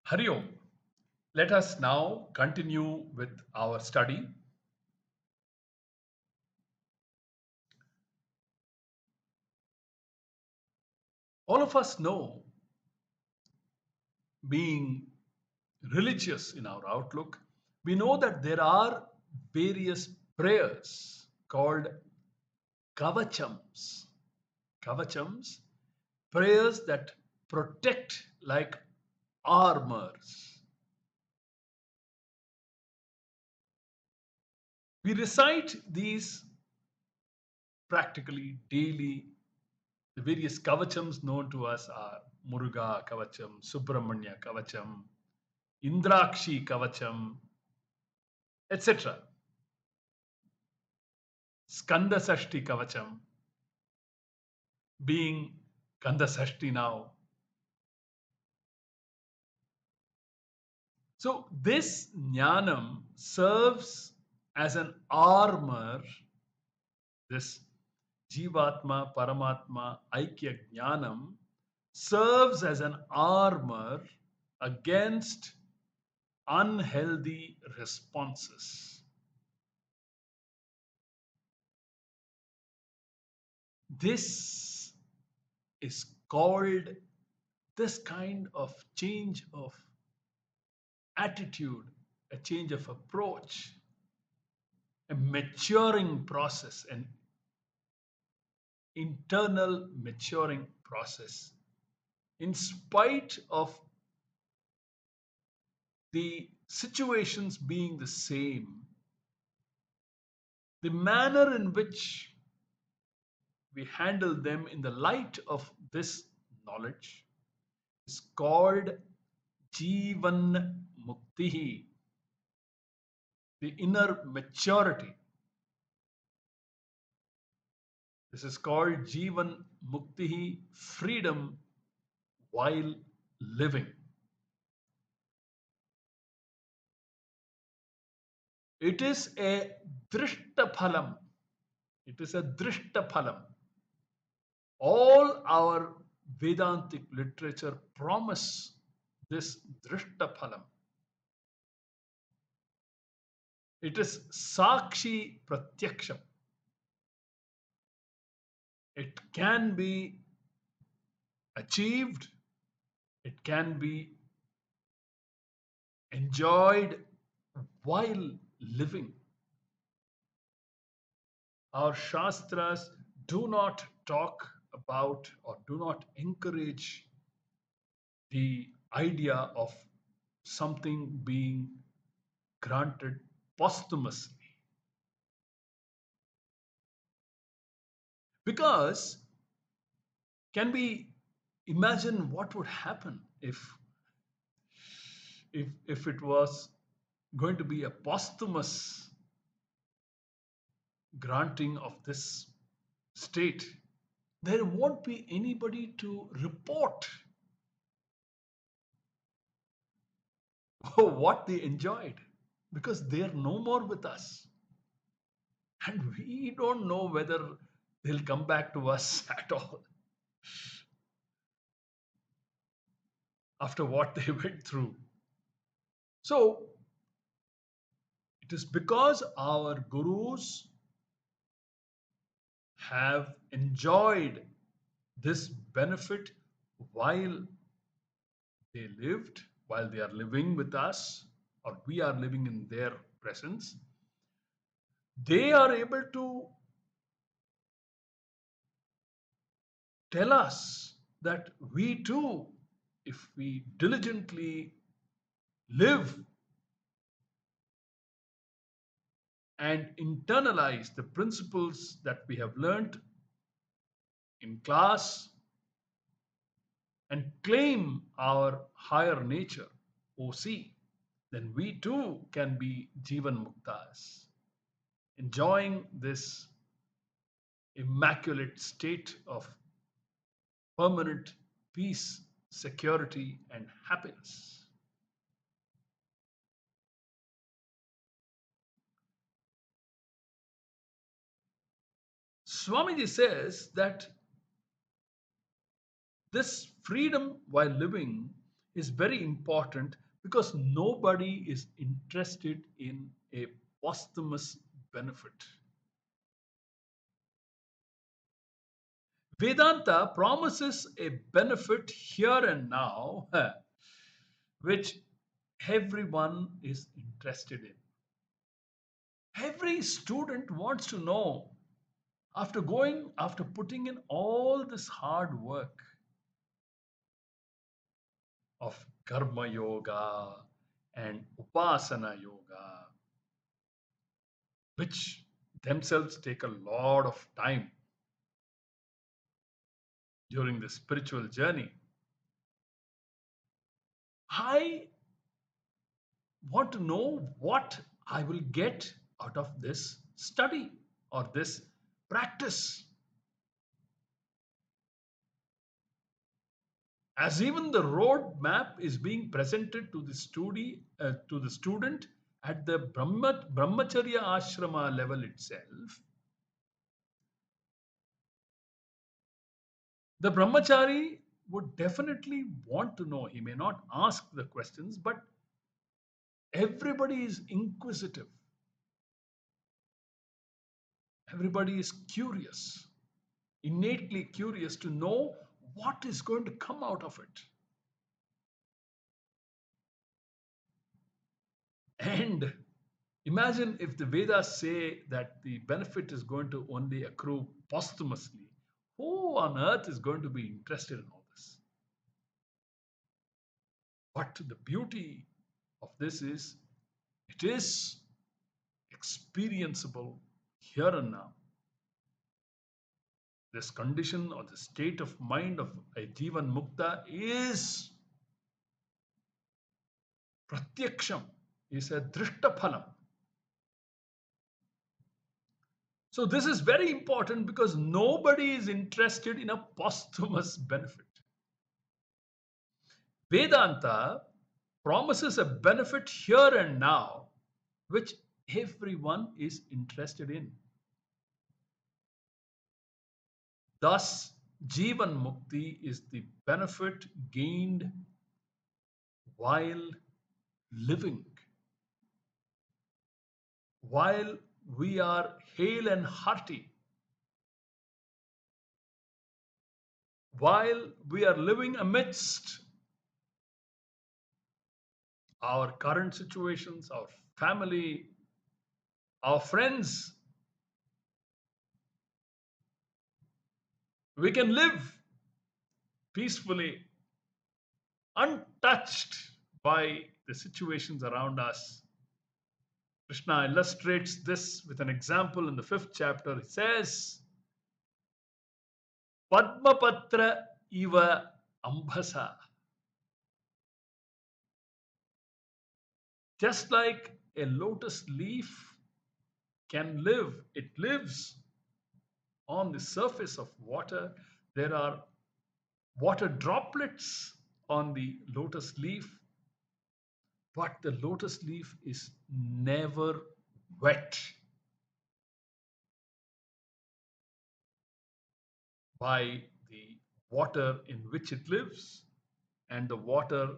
Hari Om. Let us now continue with our study. All of us know, being religious in our outlook, we know that there are various prayers called kavachams. Kavachams, prayers that protect like armors. We recite these practically daily. The various kavachams known to us are Muruga Kavacham, Subramanya Kavacham, Indrakshi Kavacham, etc. Skanda Sashti Kavacham, being Kanda Sashti now. So this jnanam serves as an armor, this Jivatma, Paramatma, Aikya Jnanam serves as an armor against unhealthy responses. This is called, this kind of change of attitude, a change of approach, a maturing process, an internal maturing process. In spite of the situations being the same, the manner in which we handle them in the light of this knowledge is called Jivan Mukti, the inner maturity. This is called Jivan Mukti, freedom while living. It is a Drishtaphalam. It is a Drishtaphalam. All our Vedantic literature promise this Drishtaphalam. It is Sakshi Pratyaksham. It can be achieved, it can be enjoyed while living. Our Shastras do not talk about or do not encourage the idea of something being granted posthumously. Because can we imagine what would happen if it was going to be a posthumous granting of this state? There won't be anybody to report what they enjoyed because they are no more with us. And we don't know whether they'll come back to us at all after what they went through. So it is because our gurus have enjoyed this benefit while they lived, while they are living with us, or we are living in their presence. They are able to tell us that we too, if we diligently live and internalize the principles that we have learned in class and claim our higher nature, OC, then we too can be Jivan Muktas, enjoying this immaculate state of permanent peace, security, and happiness. Swamiji says that this freedom while living is very important because nobody is interested in a posthumous benefit. Vedanta promises a benefit here and now, which everyone is interested in. Every student wants to know, after putting in all this hard work of karma yoga and upasana yoga, which themselves take a lot of time during the spiritual journey. I want to know what I will get out of this study or this practice. As even the road map is being presented to to the student at the brahmacharya ashrama level itself, the brahmachari would definitely want to know. He may not ask the questions, but everybody is inquisitive. Everybody is curious, innately curious to know what is going to come out of it. And imagine if the Vedas say that the benefit is going to only accrue posthumously. Who on earth is going to be interested in all this? But the beauty of this is it is experienceable here and now. This condition or the state of mind of a Jivan Mukta is pratyaksham, is a drishtaphalam. So this is very important because nobody is interested in a posthumous benefit. Vedanta promises a benefit here and now, which everyone is interested in. Thus, Jivan Mukti is the benefit gained while living, while we are hale and hearty, while we are living amidst our current situations, our family, our friends. We can live peacefully, untouched by the situations around us. Krishna illustrates this with an example in the 5th chapter. He says, Padmapatra iva ambhasa. Just like a lotus leaf can live, it lives on the surface of water. There are water droplets on the lotus leaf, but the lotus leaf is never wet by the water in which it lives and the water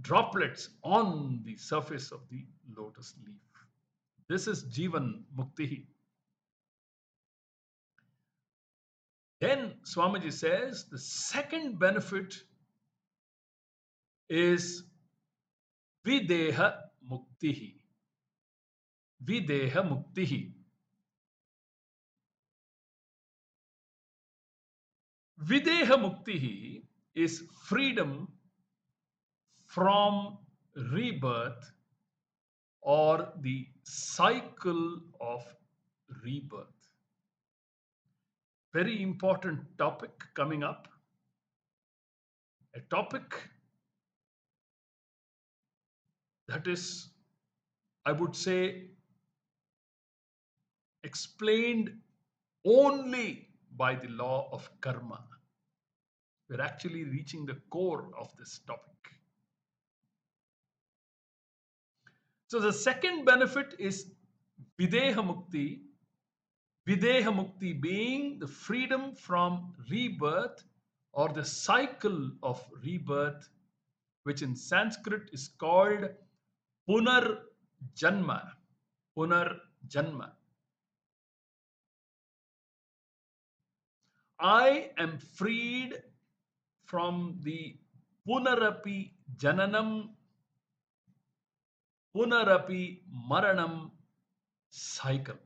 droplets on the surface of the lotus leaf. This is Jivan Mukti. Then Swamiji says the second benefit is Videha Mukti. Videha Mukti. Videha Mukti is freedom from rebirth or the cycle of rebirth. Very important topic coming up. A topic that is, I would say, explained only by the law of karma. We're actually reaching the core of this topic. So the second benefit is Videha Mukti. Videha Mukti being the freedom from rebirth or the cycle of rebirth which in Sanskrit is called Punar Janma. Punar Janma. I am freed from the Punarapi Jananam, Punarapi Maranam cycle.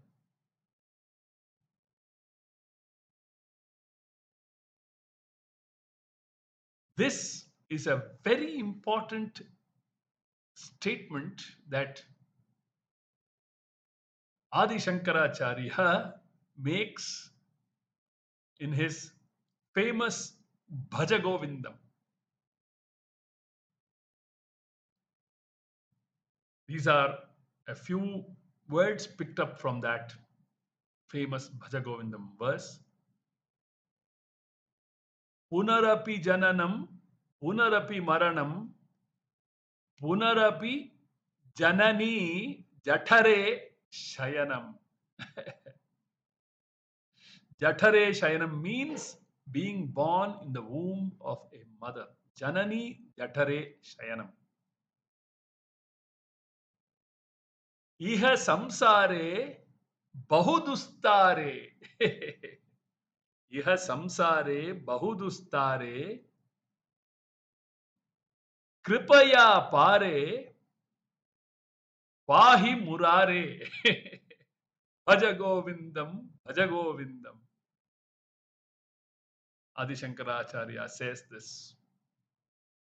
This is a very important statement that Adi Shankaracharya makes in his famous Bhajagovindam. These are a few words picked up from that famous Bhajagovindam verse. Punarapi Jananam, Punarapi Maranam, Punarapi Janani Jathare Shayanam. Jathare Shayanam means being born in the womb of a mother. Janani Jathare Shayanam. Iha samsare bahudustare. Iha samsare bahudustare kripaya pare pahi murare. Bhajagovindam, Bhajagovindam. Adi Shankaracharya says this.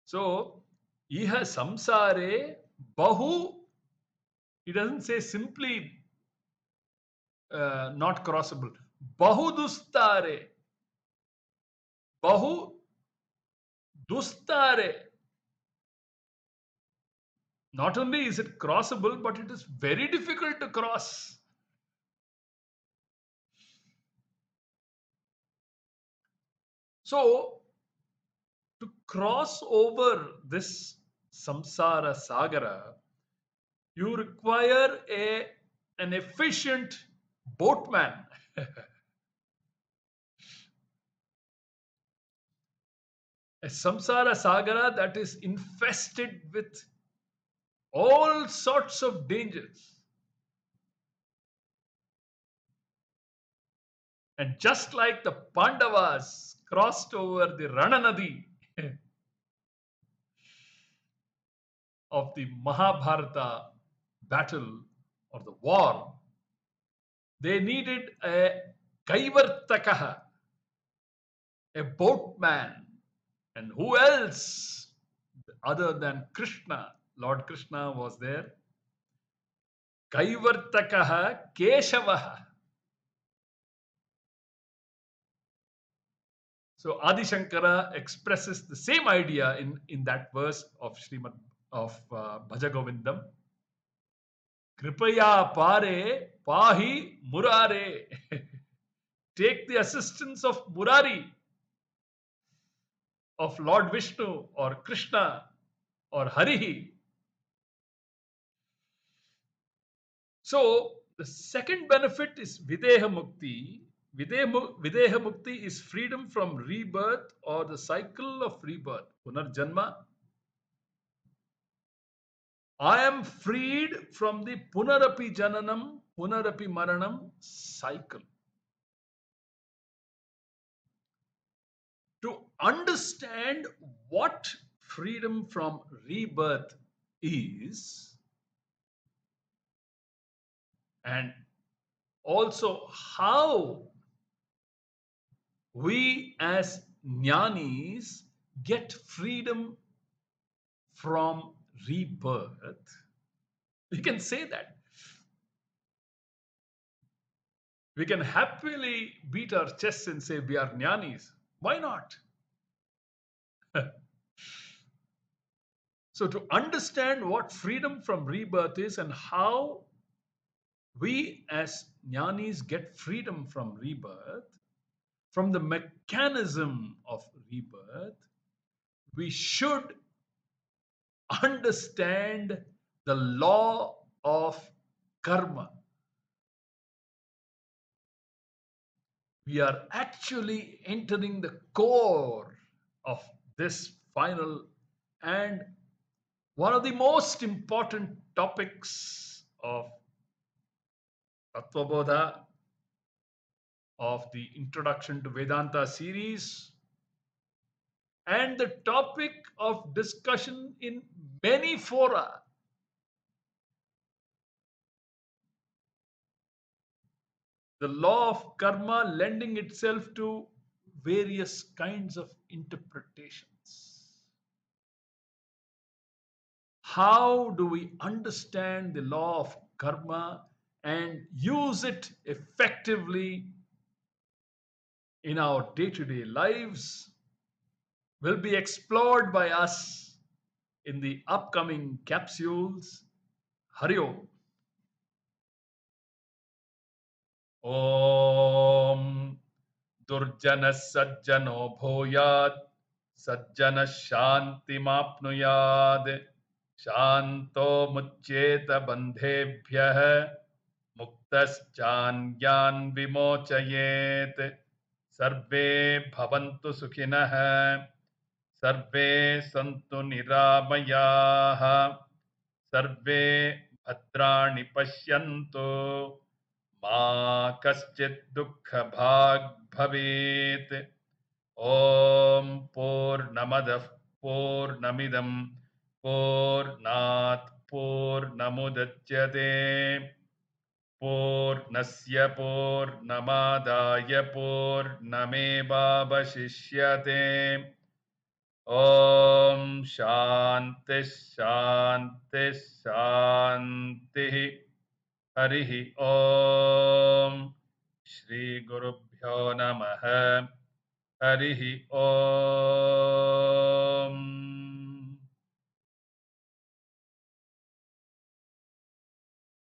So, iha samsare bahu, he doesn't say simply not crossable. Bahu dustare. Bahu dustare. Not only is it crossable, but it is very difficult to cross. So, to cross over this samsara sagara, you require an efficient boatman. A samsara sagara that is infested with all sorts of dangers. And just like the Pandavas crossed over the Rananadi of the Mahabharata battle or the war, they needed a Kaivartakaha, a boatman. And who else other than Krishna? Lord Krishna was there. Kaivartakaha Keshavaha. So Adi Shankara expresses the same idea in that verse of Srimad of Bhajagovindam. Kripaya pare pahi murare. Take the assistance of Murari, of Lord Vishnu or Krishna or Harihi. So the second benefit is Videha Mukti. Videha Mukti is freedom from rebirth or the cycle of rebirth. Punarjanma. I am freed from the Punarapi Jananam, Punarapi Maranam cycle. To understand what freedom from rebirth is, and also how we as jnanis get freedom from rebirth, we can say that. We can happily beat our chests and say we are jnanis. Why not? So, to understand what freedom from rebirth is and how we as jnanis get freedom from rebirth, from the mechanism of rebirth, we should understand the law of karma. We are actually entering the core of this final And one of the most important topics of Tattvabodha, of the Introduction to Vedanta series, and the topic of discussion in many fora, the law of karma lending itself to various kinds of interpretations. How do we understand the law of karma and use it effectively in our day to day lives will be explored by us in the upcoming capsules. Hari Om. Om Durjana Sajjano Bhoyad Sajjana Shantimapnuyad Shanto Muccheta Bandhebhyah Muktaschanyaan Vimochayet Sarve Bhavantu Sukhinah Sarve Santu Niramayaha Sarve Bhadrani Pashyantu Ma Kaschit Dukkha Bhag Bhavet Om Purnamadav Purnamidam Purnat Purnamudachyate Purnasya Purnamadaya Purnamevavashishyate Om Shanti Shanti Shanti Harihi Om Shri Gurubhyo Namaha Harihi Om